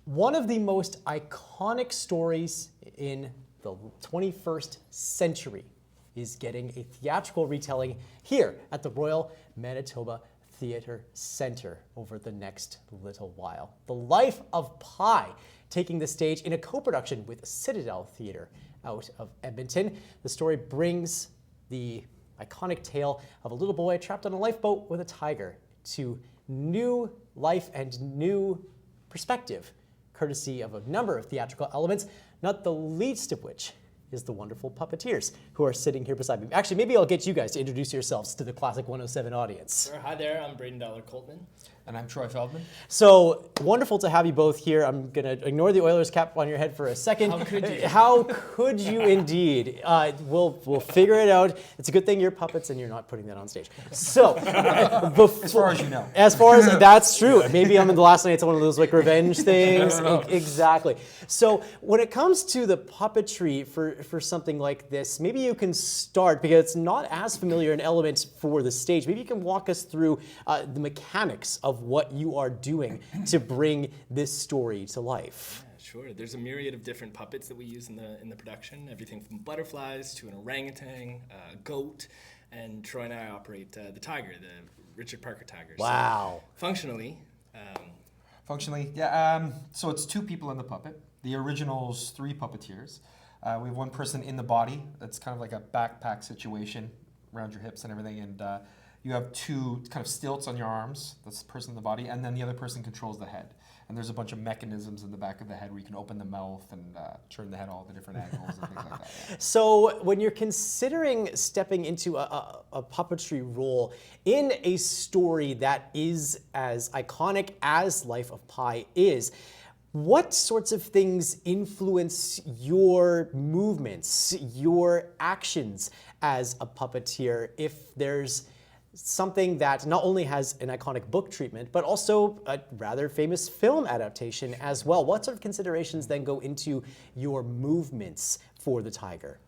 One of the most iconic stories in the 21st century is getting a theatrical retelling here at the Royal Manitoba Theatre Centre over the next little while. The Life of Pi, taking the stage in a co-production with Citadel Theatre out of Edmonton. The story brings the iconic tale of a little boy trapped on a lifeboat with a tiger to new life and new perspective, courtesy of a number of theatrical elements, not the least of which is the wonderful puppeteers who are sitting here beside me. Actually, maybe I'll get you guys to introduce yourselves to the Classic 107 audience. Sure. Hi there, I'm Braydon Dowler-Coltman. And I'm Troy Feldman. So wonderful to have you both here. I'm going to ignore the Oilers cap on your head for a second. How could you? How could you indeed? We'll figure it out. It's a good thing you're puppets and you're not putting that on stage. So, as far as you know. As far as that's true. Maybe I'm in the last night. It's one of those like revenge things. Exactly. So when it comes to the puppetry for something like this, maybe you can start, because it's not as familiar an element for the stage. Maybe you can walk us through the mechanics of what you are doing to bring this story to life. Yeah, sure. There's a myriad of different puppets that we use in the production. Everything from butterflies to an orangutan, a goat, and Troy and I operate the tiger, the Richard Parker tiger. Wow. So functionally. So it's two people in the puppet. The original's three puppeteers. We have one person in the body. That's kind of like a backpack situation around your hips and everything, and you have two kind of stilts on your arms. That's the person in the body, and then the other person controls the head. And there's a bunch of mechanisms in the back of the head where you can open the mouth and turn the head all the different angles and things like that. Yeah. So when you're considering stepping into a puppetry role in a story that is as iconic as Life of Pi is, what sorts of things influence your movements, your actions as a puppeteer, if there's something that not only has an iconic book treatment, but also a rather famous film adaptation as well? What sort of considerations then go into your movements for the tiger?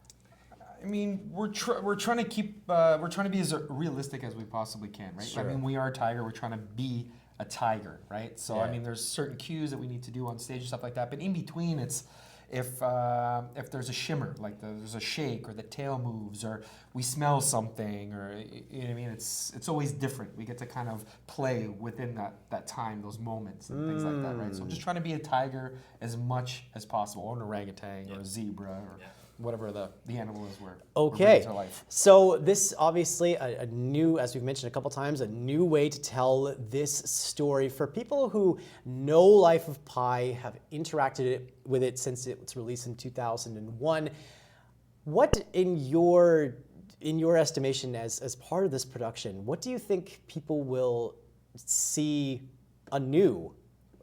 I mean, we're trying to be as realistic as we possibly can, right? Sure. I mean, we are a tiger. We're trying to be a tiger, right? So Yeah. I mean, there's certain cues that we need to do on stage and stuff like that. But in between, it's if there's a shimmer, like there's a shake, or the tail moves, or we smell something, or you know what I mean. It's always different. We get to kind of play within that time, those moments and things like that, right? So I'm just trying to be a tiger as much as possible, or an orangutan, or a zebra, or whatever the animal is we're bringing to life. So this obviously a new, as we've mentioned a couple times, a new way to tell this story for people who know Life of Pi, have interacted with it since its release in 2001. What in your estimation as part of this production, what do you think people will see anew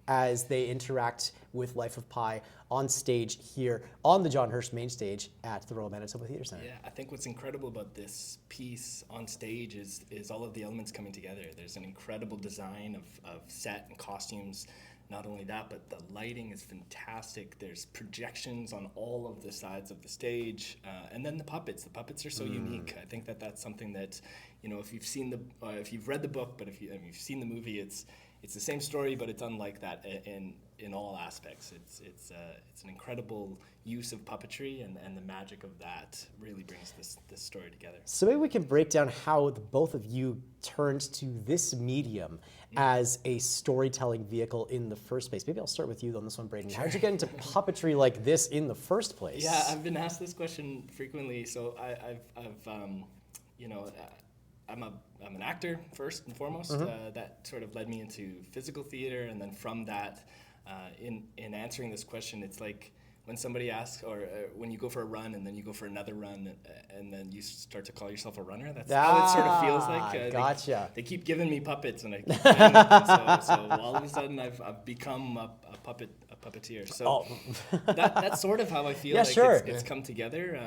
as they interact with Life of Pi on stage here on the John Hirsch Mainstage at the Royal Manitoba Theatre Centre? Yeah, I think what's incredible about this piece on stage is all of the elements coming together. There's an incredible design of set and costumes. Not only that, but the lighting is fantastic. There's projections on all of the sides of the stage, and then the puppets. The puppets are so unique. I think that's something that, you know, if you've read the book, but if you've seen the movie, it's the same story, but it's unlike that in all aspects. It's an incredible use of puppetry, and the magic of that really brings this story together. So maybe we can break down how the both of you turned to this medium as a storytelling vehicle in the first place. Maybe I'll start with you on this one, Braydon. How did you get into puppetry like this in the first place? Yeah, I've been asked this question frequently. So I'm an actor first and foremost. That sort of led me into physical theater, and then from that, in answering this question, it's like when somebody asks, or when you go for a run and then you go for another run, and then you start to call yourself a runner. That's how it sort of feels like. Gotcha. They keep giving me puppets, and I keep playing with them, so all of a sudden I've become a puppeteer. So that's sort of how I feel it's come together.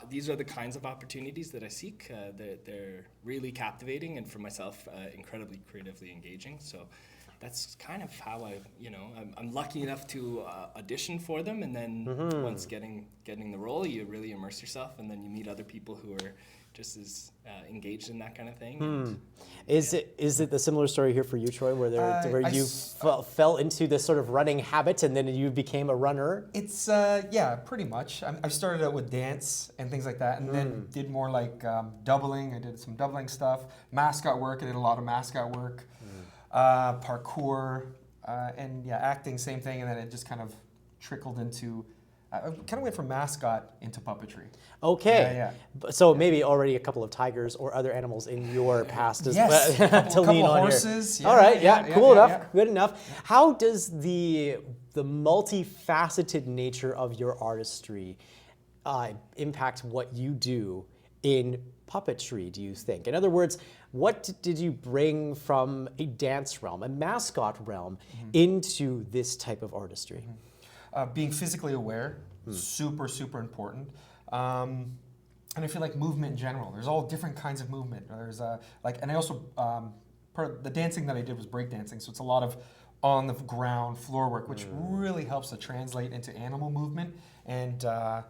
These are the kinds of opportunities that I seek. They're really captivating, and for myself, incredibly creatively engaging. So that's kind of how I'm lucky enough to audition for them, and then once getting the role, you really immerse yourself, and then you meet other people who are just as engaged in that kind of thing. And, Is it the similar story here for you, Troy, where you fell into this sort of running habit and then you became a runner? It's yeah, pretty much. I started out with dance and things like that, and then did more like doubling. I did some doubling stuff, mascot work. I did a lot of mascot work, parkour, and yeah, acting, same thing. And then it just kind of trickled into. I kind of went from mascot into puppetry. Okay. Yeah. So maybe already a couple of tigers or other animals in your past as Yes, well a to lean couple on horses. here. All right. Yeah. Cool enough. Yeah. Good enough. How does the multifaceted nature of your artistry impact what you do in puppetry, do you think? In other words, what did you bring from a dance realm, a mascot realm, into this type of artistry? Being physically aware, super important. And I feel like movement in general. There's all different kinds of movement. There's and I also part of the dancing that I did was breakdancing, so it's a lot of on the ground floor work, which really helps to translate into animal movement and that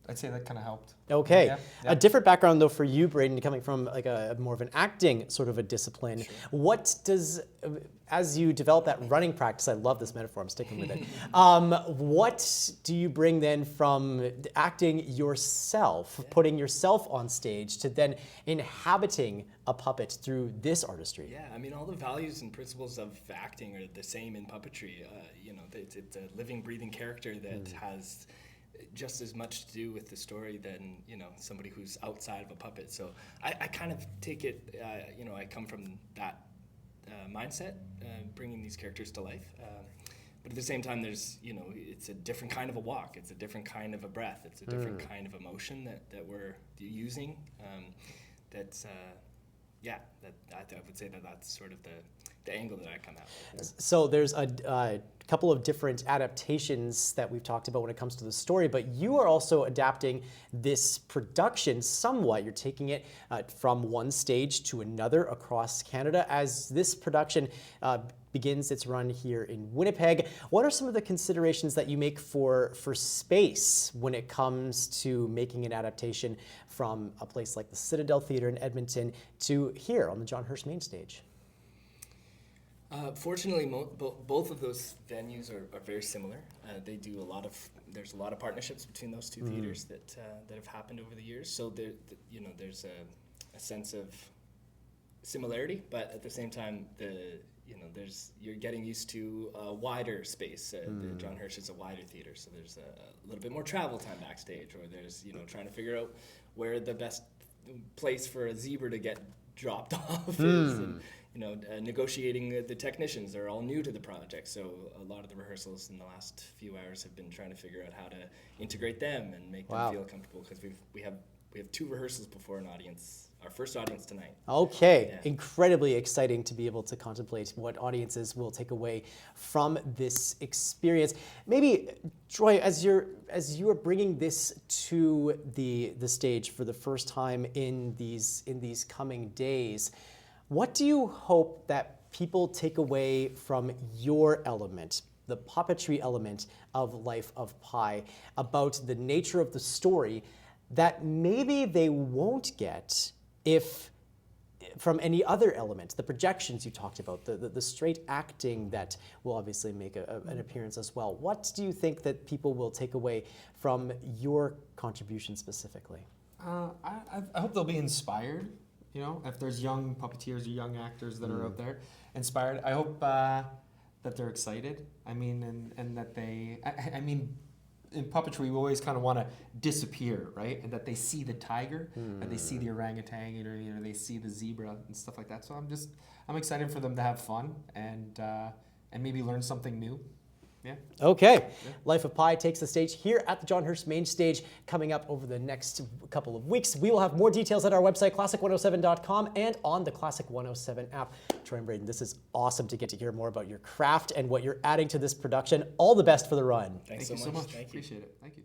I'd say that kind of helped. Okay. Yeah. A different background though for you, Braydon, coming from like a more of an acting sort of a discipline. Sure. What does, as you develop that running practice, I love this metaphor, I'm sticking with it. What do you bring then from acting yourself, putting yourself on stage, to then inhabiting a puppet through this artistry? Yeah, I mean, all the values and principles of acting are the same in puppetry. It's a living, breathing character that has just as much to do with the story than somebody who's outside of a puppet. So I kind of take it, I come from that mindset, bringing these characters to life. But at the same time, there's it's a different kind of a walk. It's a different kind of a breath. It's a different kind of emotion that we're using. I would say that's sort of the angle that I come at with. So there's a couple of different adaptations that we've talked about when it comes to the story, but you are also adapting this production somewhat. You're taking it from one stage to another across Canada as this production begins its run here in Winnipeg. What are some of the considerations that you make for space when it comes to making an adaptation from a place like the Citadel Theatre in Edmonton to here on the John Hirsch Mainstage? Fortunately, both of those venues are very similar. They do there's a lot of partnerships between those two theaters that have happened over the years. So there's a sense of similarity, but at the same time, you're getting used to a wider space. The John Hirsch is a wider theater, so there's a little bit more travel time backstage, or there's trying to figure out where the best place for a zebra to get dropped off is. And, negotiating the technicians. They're all new to the project, so a lot of the rehearsals in the last few hours have been trying to figure out how to integrate them and make them feel comfortable, because we have 2 rehearsals before our first audience tonight. Okay, Yeah. Incredibly exciting to be able to contemplate what audiences will take away from this experience. Maybe, Troy, as you are bringing this to the stage for the first time in these coming days, what do you hope that people take away from your element, the puppetry element of Life of Pi, about the nature of the story that maybe they won't get if from any other element, the projections you talked about, the straight acting that will obviously make an appearance as well? What do you think that people will take away from your contribution specifically? I hope they'll be inspired. If there's young puppeteers or young actors that are out there inspired, I hope that they're excited. I mean, and that I mean, in puppetry, we always kind of want to disappear, right? And that they see the tiger, that they see the orangutan, they see the zebra and stuff like that. So I'm excited for them to have fun and maybe learn something new. Yeah. Okay. Yeah. Life of Pi takes the stage here at the John Hirsch Mainstage coming up over the next couple of weeks. We will have more details at our website, classic107.com, and on the Classic 107 app. Troy and Braydon, this is awesome to get to hear more about your craft and what you're adding to this production. All the best for the run. Thanks Thank you so much. Thank you. Appreciate it. Thank you.